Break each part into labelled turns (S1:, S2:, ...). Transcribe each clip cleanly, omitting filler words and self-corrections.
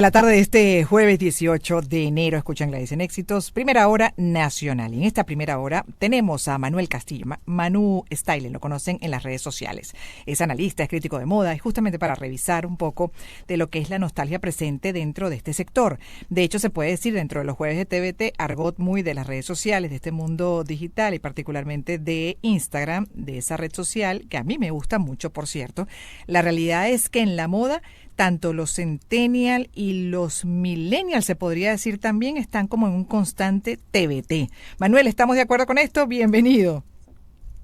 S1: La tarde de este jueves 18 de enero, escuchan Gladys en Éxitos, primera hora nacional. Y en esta primera hora tenemos a Manuel Castillo, Manu Style, lo conocen en las redes sociales. Es analista, es crítico de moda, y justamente para revisar un poco de lo que es la nostalgia presente dentro de este sector. De hecho, se puede decir dentro de los jueves de TVT, argot muy de las redes sociales, de este mundo digital y particularmente de Instagram, de esa red social, que a mí me gusta mucho, por cierto. La realidad es que en la moda tanto los centennial y los millennial, se podría decir también, están como en un constante TBT. Manuel, ¿estamos de acuerdo con esto? Bienvenido.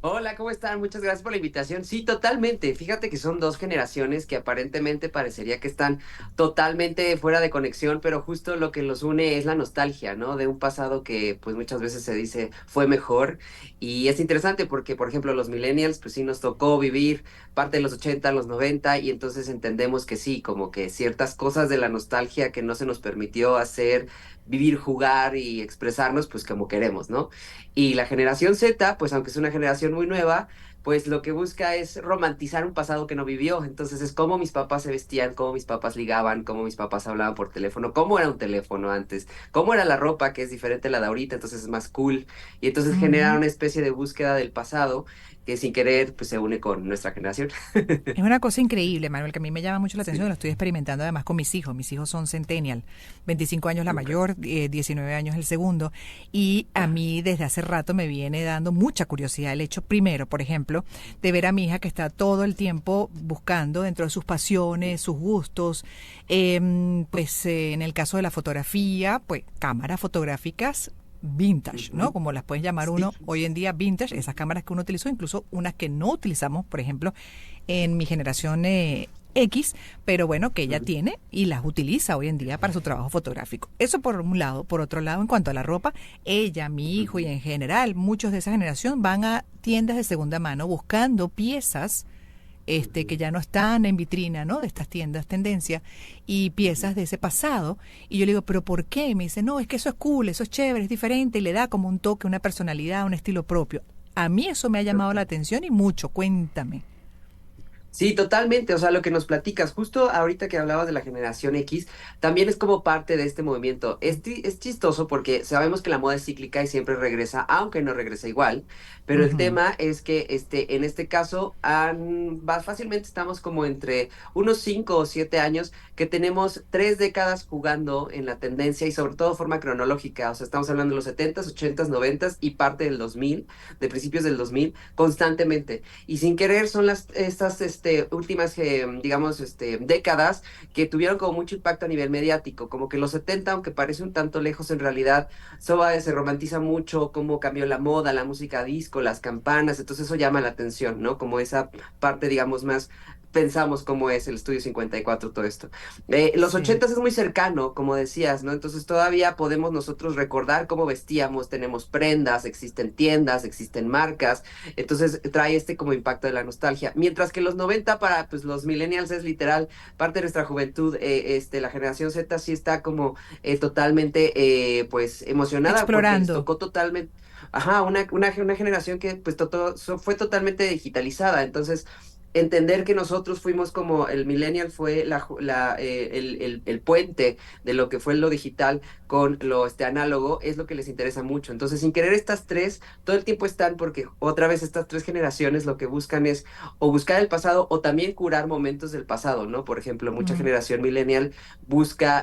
S2: Hola, ¿cómo están? Muchas gracias por la invitación. Sí, totalmente. Fíjate que son dos generaciones que aparentemente parecería que están totalmente fuera de conexión, pero justo lo que los une es la nostalgia, ¿no? De un pasado que pues muchas veces se dice fue mejor. Y es interesante porque, por ejemplo, los millennials pues sí nos tocó vivir parte de los 80, los 90 y entonces entendemos que sí, como que ciertas cosas de la nostalgia que no se nos permitió hacer, vivir, jugar y expresarnos pues como queremos, ¿no? Y la generación Z, pues aunque es una generación muy nueva, pues lo que busca es romantizar un pasado que no vivió. Entonces es cómo mis papás se vestían, cómo mis papás ligaban, cómo mis papás hablaban por teléfono, cómo era un teléfono antes, cómo era la ropa, que es diferente a la de ahorita, entonces es más cool. Y entonces genera
S1: Ujú.
S2: una especie de búsqueda del pasado que sin querer pues se une con nuestra generación.
S1: Es una cosa increíble, Manuel, que a mí me llama mucho la atención, lo estoy experimentando además con mis hijos. Mis hijos son centennial, 25 años la
S2: Súper.
S1: mayor, 19 años el segundo, y a
S2: Ajá.
S1: mí desde hace rato me viene dando mucha curiosidad el hecho, primero, por ejemplo, de ver a mi hija que está todo el tiempo buscando dentro de sus pasiones, sus gustos, en el caso de la fotografía, pues cámaras fotográficas vintage, ¿no?
S2: Ujú.
S1: Como las pueden llamar
S2: Sí.
S1: uno hoy en día vintage, esas cámaras que uno utilizó, incluso unas que no utilizamos, por ejemplo, en mi generación X, pero bueno, que ella
S2: Ujú.
S1: tiene y las utiliza hoy en día para su trabajo fotográfico. Eso por un lado. Por otro lado, en cuanto a la ropa, ella, mi hijo y
S2: Ujú.
S1: en general, muchos de esa generación van a tiendas de segunda mano buscando piezas que
S2: Ujú.
S1: ya no están en vitrina, ¿no? De estas tiendas tendencia y
S2: Ujú.
S1: piezas de ese pasado. Y yo le digo, ¿pero por qué? Y me dice, no, es que eso es cool, eso es chévere, es diferente y le da como un toque, una personalidad, un estilo propio. A mí eso me ha llamado la
S2: Total.
S1: atención y mucho, cuéntame.
S2: Sí, totalmente. O sea, lo que nos platicas, justo ahorita que hablabas de la generación X, también es como parte de este movimiento. Es chistoso porque sabemos que la moda es cíclica y siempre regresa, aunque no regresa igual. Pero el
S1: Ujú.
S2: tema es que en este caso, fácilmente estamos como entre unos 5 o 7 años que tenemos 3 décadas jugando en la tendencia y sobre todo de forma cronológica. O sea, estamos hablando de los 70s, 80s, 90s y parte del 2000, de principios del 2000, constantemente. Y sin querer son estas últimas, digamos, décadas que tuvieron como mucho impacto a nivel mediático, como que los 70 aunque parece un tanto lejos en realidad, se romantiza mucho cómo cambió la moda, la música disco, las campanas, entonces eso llama la atención, ¿no? Como esa parte, digamos, más pensamos cómo es el Estudio 54, todo esto. Los
S1: Sí.
S2: 80 es muy cercano, como decías, ¿no? Entonces todavía podemos nosotros recordar cómo vestíamos, tenemos prendas, existen tiendas, existen marcas, entonces trae como impacto de la nostalgia. Mientras que los 90 para pues, los millennials es literal parte de nuestra juventud. La generación Z sí está como totalmente pues emocionada porque les
S1: Explorando.
S2: tocó totalmente. Ajá, una generación que pues fue totalmente digitalizada. Entonces, entender que nosotros fuimos como el millennial fue el puente de lo que fue lo digital con lo análogo es lo que les interesa mucho. Entonces, sin querer estas tres todo el tiempo están porque otra vez estas 3 generaciones lo que buscan es o buscar el pasado o también curar momentos del pasado, ¿no? Por ejemplo, mucha
S1: Mm,
S2: generación millennial busca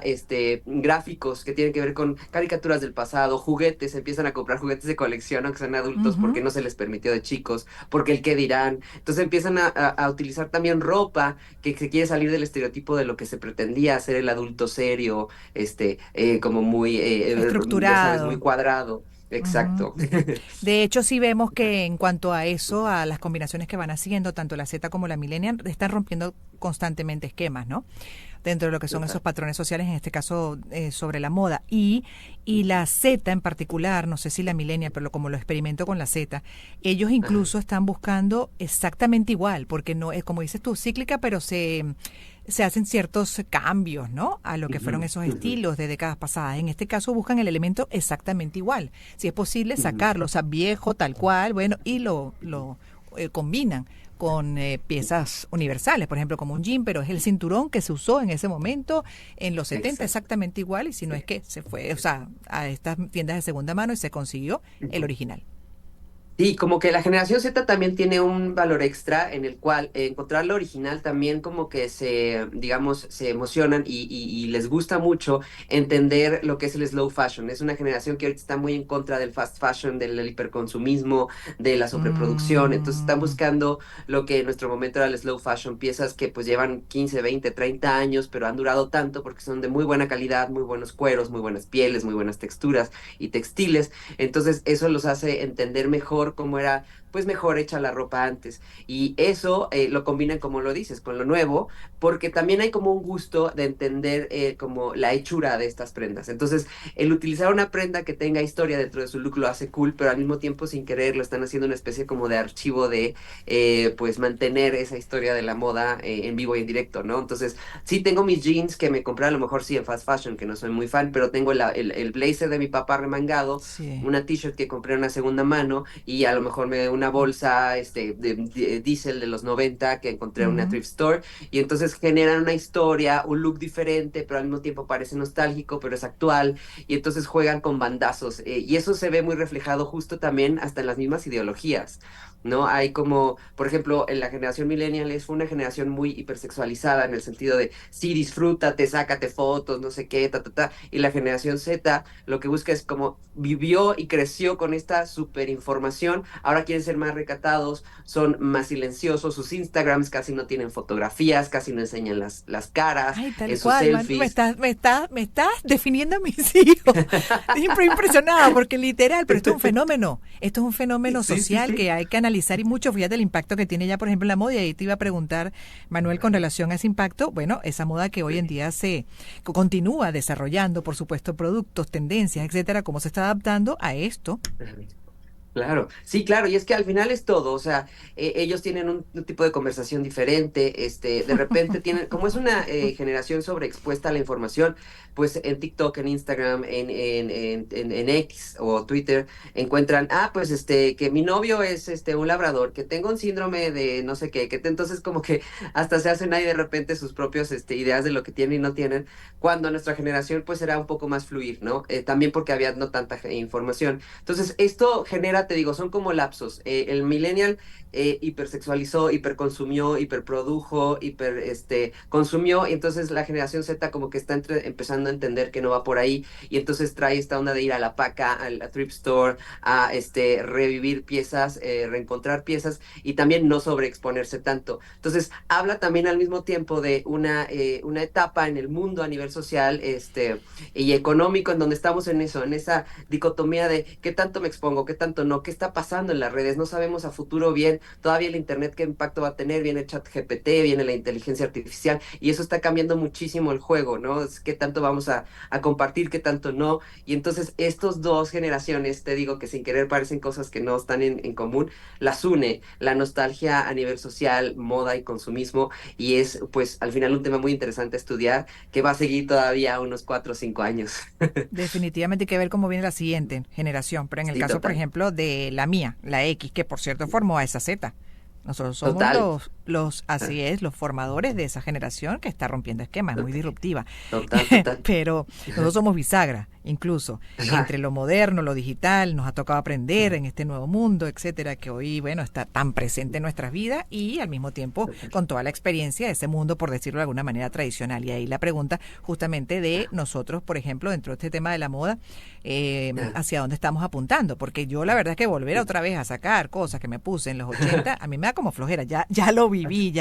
S2: gráficos que tienen que ver con caricaturas del pasado, juguetes, empiezan a comprar juguetes de colección aunque sean adultos porque
S1: ujú.
S2: no se les permitió de chicos, porque el qué dirán. Entonces empiezan a utilizar también ropa que se quiere salir del estereotipo de lo que se pretendía ser el adulto serio, como muy, ya sabes, muy
S1: Estructurado.
S2: cuadrado.
S1: Ujú.
S2: Exacto.
S1: De hecho, sí vemos que en cuanto a eso, a las combinaciones que van haciendo, tanto la Z como la Millennial, están rompiendo constantemente esquemas, ¿no? Dentro de lo que son esos
S2: Total.
S1: patrones sociales, en este caso sobre la moda. Y la Z en particular, no sé si la Millennial, pero como lo experimento con la Z, ellos
S2: Ajá.
S1: incluso están buscando exactamente igual, porque no es como dices tú, cíclica, pero se hacen ciertos cambios, ¿no? A lo que
S2: Ujú.
S1: fueron esos
S2: Ujú.
S1: estilos de décadas pasadas. En este caso buscan el elemento exactamente igual. Si es posible
S2: Ujú.
S1: sacarlo, o sea, viejo tal cual, bueno, y lo combinan con piezas universales, por ejemplo, como un jean, pero es el cinturón que se usó en ese momento, en los 70
S2: Exacto.
S1: exactamente igual, y si no es que se fue, o sea, a estas tiendas de segunda mano y se consiguió el original.
S2: Sí, como que la generación Z también tiene un valor extra en el cual encontrar lo original también como que se, digamos, se emocionan y les gusta mucho entender lo que es el slow fashion. Es una generación que ahorita está muy en contra del fast fashion, del hiperconsumismo, de la sobreproducción. Entonces están
S1: Mm,
S2: buscando lo que en nuestro momento era el slow fashion, piezas que pues llevan 15, 20, 30 años, pero han durado tanto porque son de muy buena calidad, muy buenos cueros, muy buenas pieles, muy buenas texturas y textiles. Entonces eso los hace entender mejor cómo era pues mejor hecha la ropa antes. Y eso lo combinan, como lo dices, con lo nuevo, porque también hay como un gusto de entender como la hechura de estas prendas. Entonces, el utilizar una prenda que tenga historia dentro de su look lo hace cool, pero al mismo tiempo sin querer lo están haciendo una especie como de archivo de pues mantener esa historia de la moda en vivo y en directo, ¿no? Entonces, sí tengo mis jeans que me compré a lo mejor sí en fast fashion, que no soy muy fan, pero tengo el blazer de mi papá remangado,
S1: sí.
S2: una t-shirt que compré en una segunda mano y a lo mejor una bolsa de diesel de los 90 que encontré en una
S1: Ujú.
S2: thrift store y entonces generan una historia, un look diferente, pero al mismo tiempo parece nostálgico, pero es actual y entonces juegan con bandazos y eso se ve muy reflejado justo también hasta en las mismas ideologías. ¿No? Hay como, por ejemplo, en la generación millennial fue una generación muy hipersexualizada en el sentido de, sí, disfrútate, sácate fotos, no sé qué, ta, ta, ta. Y la generación Z lo que busca es como vivió y creció con esta super información, ahora quieren ser más recatados, son más silenciosos, sus Instagrams casi no tienen fotografías, casi no enseñan las caras,
S1: Ay, tal
S2: en sus
S1: cual, man,
S2: selfies.
S1: me estás definiendo a mis hijos. Siempre impresionada, porque literal, pero esto es un fenómeno. Esto es un fenómeno
S2: Sí, sí,
S1: social
S2: sí.
S1: que hay que analizar y mucho. Fíjate el impacto que tiene ya, por ejemplo, en la moda. Y ahí te iba a preguntar, Manuel, con relación a ese impacto. Bueno, esa moda que hoy en día se continúa desarrollando, por supuesto, productos, tendencias, etcétera, cómo se está adaptando a esto.
S2: Claro, sí, claro, y es que al final es todo, o sea, ellos tienen un tipo de conversación diferente, de repente tienen, como es una generación sobreexpuesta a la información, pues en TikTok, en Instagram, en X o Twitter, encuentran, pues que mi novio es un labrador, que tengo un síndrome de no sé qué, entonces como que hasta se hacen ahí de repente sus propios ideas de lo que tienen y no tienen, cuando nuestra generación pues era un poco más fluir, ¿no? También porque había no tanta información. Entonces, esto genera, te digo, son como lapsos. El millennial hipersexualizó, hiperconsumió, hiperprodujo, consumió, y entonces la generación Z como que está empezando a entender que no va por ahí, y entonces trae esta onda de ir a la paca, a la thrift store, a revivir piezas, reencontrar piezas, y también no sobreexponerse tanto. Entonces, habla también al mismo tiempo de una etapa en el mundo a nivel social, y económico, en donde estamos en eso, en esa dicotomía de qué tanto me expongo, qué tanto no, qué está pasando en las redes, no sabemos a futuro bien todavía el Internet qué impacto va a tener, viene ChatGPT, viene la inteligencia artificial y eso está cambiando muchísimo el juego, ¿no? Es qué tanto vamos a compartir, qué tanto no. Y entonces estos dos generaciones, te digo que sin querer parecen cosas que no están en común, las une la nostalgia a nivel social, moda y consumismo y es pues al final un tema muy interesante a estudiar que va a seguir todavía unos 4 o 5 años.
S1: Definitivamente hay que ver cómo viene la siguiente generación. Pero en el
S2: Sí,
S1: caso, por
S2: total.
S1: ejemplo, de la mía, la X, que por cierto formó a esa Z. Nosotros somos
S2: Total.
S1: así
S2: Ah,
S1: es, los formadores de esa generación que está rompiendo esquemas, es muy
S2: ok.
S1: disruptiva.
S2: Total, total.
S1: Pero nosotros somos bisagra, incluso
S2: Ajá.
S1: entre lo moderno, lo digital, nos ha tocado aprender en este nuevo mundo, etcétera, que hoy, bueno, está tan presente en nuestras vidas y al mismo tiempo
S2: Total.
S1: con toda la experiencia de ese mundo, por decirlo de alguna manera, tradicional. Y ahí la pregunta justamente de
S2: Ah,
S1: nosotros, por ejemplo, dentro de este tema de la moda,
S2: ah,
S1: hacia dónde estamos apuntando, porque yo la verdad es que volver otra vez a sacar cosas que me puse en los 80 a mí me da como flojera, ya lo viví,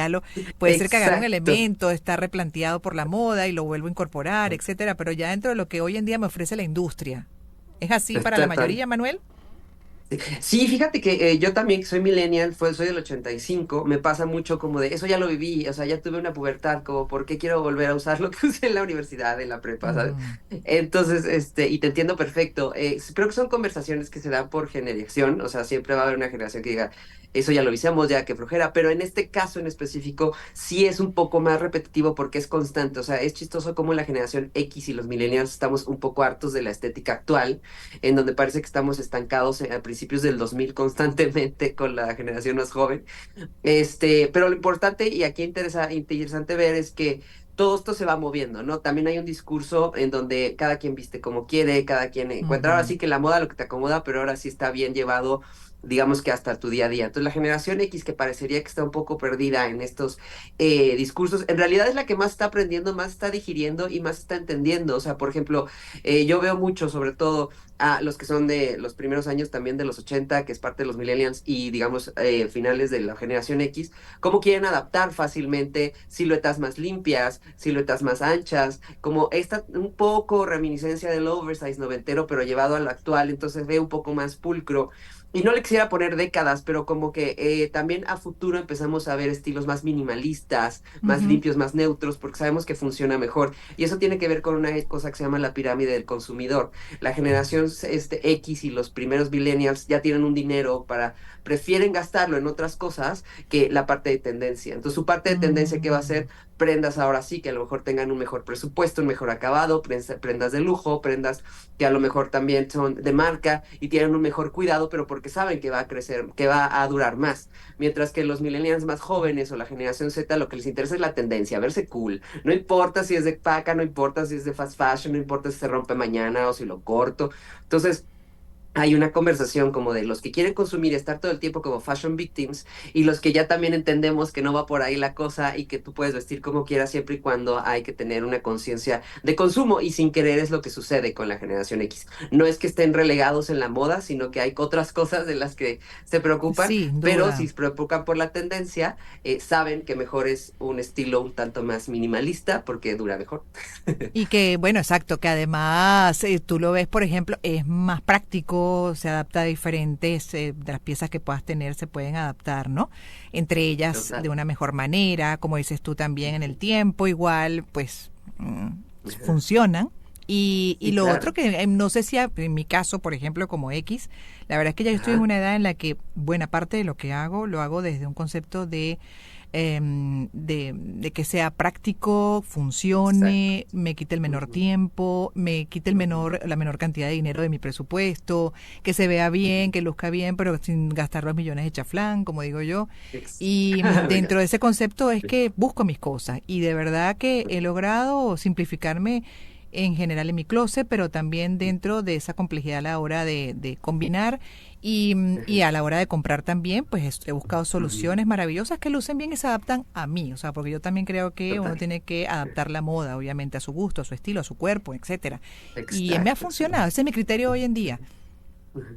S1: puede ser que agarre un
S2: exacto.
S1: elemento, está replanteado por la moda y lo vuelvo a incorporar, etcétera, pero ya dentro de lo que hoy en día me ofrece la industria. ¿Es así para la
S2: Total.
S1: mayoría, Manuel?
S2: Sí, fíjate que yo también soy millennial, soy del 85, me pasa mucho como de, eso ya lo viví, o sea, ya tuve una pubertad, como, ¿por qué quiero volver a usar lo que usé en la universidad, en la prepa, ¿sabes?
S1: Mm,
S2: Entonces, y te entiendo perfecto, creo que son conversaciones que se dan por generación, o sea, siempre va a haber una generación que diga, eso ya lo avisamos, ya que flojera, pero en este caso en específico sí es un poco más repetitivo porque es constante, o sea, es chistoso como la generación X y los millennials estamos un poco hartos de la estética actual, en donde parece que estamos estancados a principios del 2000 constantemente con la generación más joven. Pero lo importante y aquí interesante ver es que todo esto se va moviendo, ¿no? También hay un discurso en donde cada quien viste como quiere, cada quien encuentra, ahora
S1: Ujú.
S2: sí que la moda lo que te acomoda, pero ahora sí está bien llevado, digamos que hasta tu día a día. Entonces la generación X que parecería que está un poco perdida en estos discursos, en realidad es la que más está aprendiendo, más está digiriendo y más está entendiendo. O sea, por ejemplo, yo veo mucho, sobre todo a los que son de los primeros años también de los 80 que es parte de los millennials y digamos finales de la generación X, cómo quieren adaptar fácilmente siluetas más limpias, siluetas más anchas, como esta un poco reminiscencia del oversize noventero, pero llevado al actual, entonces ve un poco más pulcro. Y no le quisiera poner décadas, pero como que también a futuro empezamos a ver estilos más minimalistas, más
S1: Ujú.
S2: limpios, más neutros, porque sabemos que funciona mejor. Y eso tiene que ver con una cosa que se llama la pirámide del consumidor. La generación X y los primeros millennials ya tienen un dinero para, prefieren gastarlo en otras cosas que la parte de tendencia. Entonces, su parte de tendencia, ¿qué va a
S1: Mm.
S2: ser? Prendas ahora sí, que a lo mejor tengan un mejor presupuesto, un mejor acabado, prendas de lujo, prendas que a lo mejor también son de marca y tienen un mejor cuidado, pero porque saben que va a crecer, que va a durar más. Mientras que los millennials más jóvenes o la generación Z, lo que les interesa es la tendencia, verse cool. No importa si es de paca, no importa si es de fast fashion, no importa si se rompe mañana o si lo corto. Entonces, hay una conversación como de los que quieren consumir y estar todo el tiempo como fashion victims y los que ya también entendemos que no va por ahí la cosa y que tú puedes vestir como quieras siempre y cuando hay que tener una conciencia de consumo y sin querer es lo que sucede con la generación X. No es que estén relegados en la moda, sino que hay otras cosas de las que se preocupan,
S1: Sin
S2: pero si
S1: duda.
S2: se preocupan por la tendencia, saben que mejor es un estilo un tanto más minimalista porque dura mejor.
S1: Y que, bueno, exacto, que además tú lo ves, por ejemplo, es más práctico, se adapta a diferentes de las piezas que puedas tener, se pueden adaptar, ¿no? Entre ellas de
S2: Total.
S1: una mejor manera, como dices tú también en el tiempo, igual, pues funcionan. Y
S2: Sí,
S1: lo otro
S2: claro.
S1: que no sé si en mi caso, por ejemplo, como X, la verdad es que ya yo estoy en
S2: Ajá.
S1: una edad en la que buena parte de lo que hago, lo hago desde un concepto de que sea práctico,
S2: Exacto.
S1: funcione, me quite el menor
S2: Ujú,
S1: tiempo, me quite
S2: ujú.
S1: la menor cantidad de dinero de mi presupuesto, que se vea bien,
S2: Ujú.
S1: que luzca bien, pero sin gastar los millones de chaflán, como digo yo. Y
S2: Me
S1: dentro
S2: encanta.
S1: de ese concepto es que busco mis cosas y de verdad que he logrado simplificarme en general en mi closet, pero también dentro de esa complejidad a la hora de combinar y a la hora de comprar también, pues he buscado
S2: Ujú.
S1: soluciones maravillosas que lucen bien y se adaptan a mí, o sea, porque yo también creo que uno
S2: Total.
S1: tiene que adaptar la moda, obviamente, a su gusto, a su estilo, a su cuerpo, etcétera. Y me ha
S2: Exacto,
S1: funcionado,
S2: exacto.
S1: ese es mi criterio hoy en día.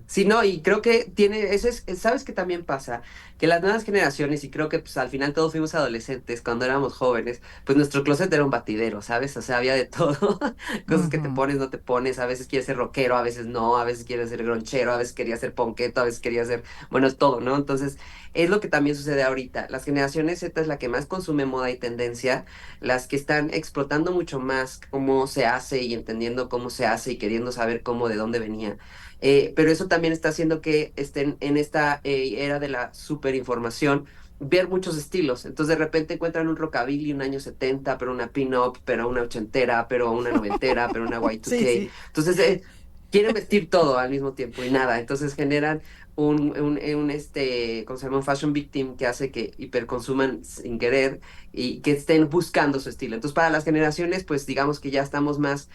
S2: Sí, no, y creo que tiene, eso es, sabes que también pasa, que las nuevas generaciones, y creo que pues al final todos fuimos adolescentes cuando éramos jóvenes, pues nuestro closet era un batidero, ¿sabes? O sea, había de todo, cosas que te
S1: Ujú.
S2: pones, no te pones, a veces quieres ser rockero, a veces no, a veces quieres ser gronchero, a veces querías ser ponqueto, a veces querías ser, bueno, es todo, ¿no? Entonces, es lo que también sucede ahorita. Las generaciones Z es la que más consume moda y tendencia, las que están explotando mucho más cómo se hace y entendiendo cómo se hace y queriendo saber cómo, de dónde venía. Pero eso también está haciendo que estén en esta era de la superinformación, ver muchos estilos. Entonces de repente encuentran un rockabilly un año 70 pero una pin-up, pero una ochentera, pero una noventera, pero una
S1: Sí,
S2: Y2K.
S1: sí.
S2: Entonces quieren vestir todo al mismo tiempo y nada. Entonces generan ¿cómo se llama? Un fashion victim que hace que hiperconsuman sin querer y que estén buscando su estilo. Entonces para las generaciones, pues digamos que ya estamos más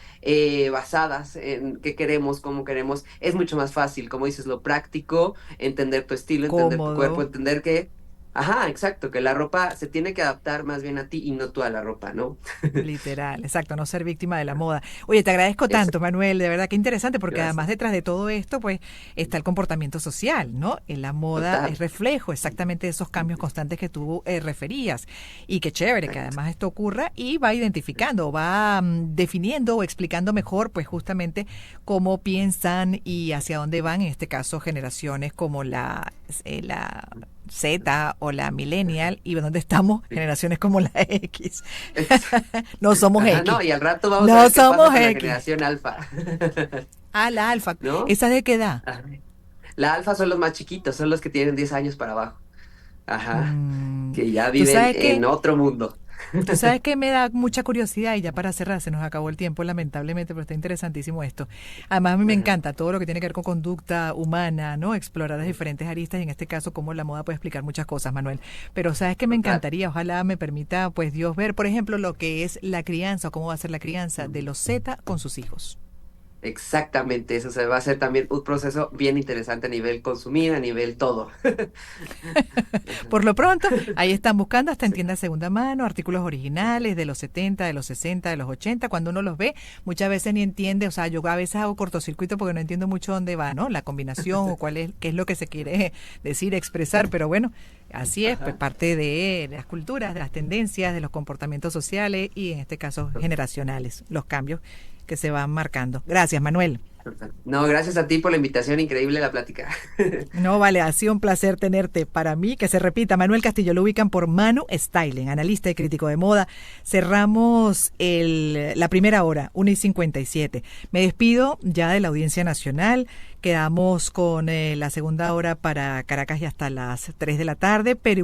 S2: basadas en qué queremos, cómo queremos, es mucho más fácil, como dices, lo práctico, entender tu estilo, entender tu cuerpo,
S1: Cómodo.
S2: entender que, ajá, exacto, que la ropa se tiene que adaptar más bien a ti y no tú a la ropa, ¿no?
S1: Literal, exacto, no ser víctima de la moda. Oye, te agradezco
S2: Eso,
S1: tanto, Manuel, de verdad que interesante, porque además
S2: gracias.
S1: detrás de todo esto, pues, está el comportamiento social, ¿no? En la moda es
S2: Total.
S1: reflejo exactamente de esos cambios constantes que tú referías. Y qué chévere que
S2: Exacto.
S1: además esto ocurra y va identificando, va definiendo o explicando mejor, pues, justamente cómo piensan y hacia dónde van, en este caso, generaciones como la Z o la millennial y donde estamos
S2: Sí.
S1: generaciones como la X. No somos
S2: Ajá,
S1: X.
S2: no, y al rato vamos a
S1: No
S2: ver qué pasa
S1: somos
S2: con la
S1: X.
S2: generación alfa,
S1: Ah, la alfa.
S2: ¿no?
S1: ¿Esa de qué edad?
S2: Ajá. La alfa son los más chiquitos, son los que tienen 10 años para abajo. Ajá,
S1: Mm,
S2: que ya
S1: ¿Tú
S2: viven
S1: sabes
S2: en
S1: qué?
S2: otro mundo.
S1: Tú sabes que me da mucha curiosidad y ya para cerrar se nos acabó el tiempo lamentablemente, pero está interesantísimo esto. Además a mí me
S2: Ajá,
S1: encanta todo lo que tiene que ver con conducta humana, ¿no? Explorar las diferentes aristas y en este caso cómo la moda puede explicar muchas cosas, Manuel. Pero sabes que me
S2: total.
S1: encantaría, ojalá me permita pues Dios ver, por ejemplo, lo que es la crianza o cómo va a ser la crianza de los Z con sus hijos.
S2: Exactamente, eso se va a hacer también un proceso bien interesante a nivel consumir, a nivel todo.
S1: Por lo pronto, ahí están buscando hasta en
S2: Sí.
S1: tiendas de segunda mano, artículos originales de los 70, de los 60, de los 80. Cuando uno los ve, muchas veces ni entiende, o sea, yo a veces hago cortocircuito porque no entiendo mucho dónde va, ¿no? La combinación o cuál es, qué es lo que se quiere decir, expresar, pero bueno, así es, pues
S2: Ajá.
S1: parte de las culturas, de las tendencias, de los comportamientos sociales y en este caso generacionales, los cambios que se van marcando. Gracias, Manuel.
S2: Total. No, gracias a ti por la invitación, increíble la plática.
S1: No, vale, ha sido un placer tenerte. Para mí, que se repita, Manuel Castillo lo ubican por Manu Styling, analista y crítico de moda. Cerramos la primera hora, 1:57. Me despido ya de la audiencia nacional. Quedamos con la segunda hora para Caracas y hasta las 3 de la tarde, pero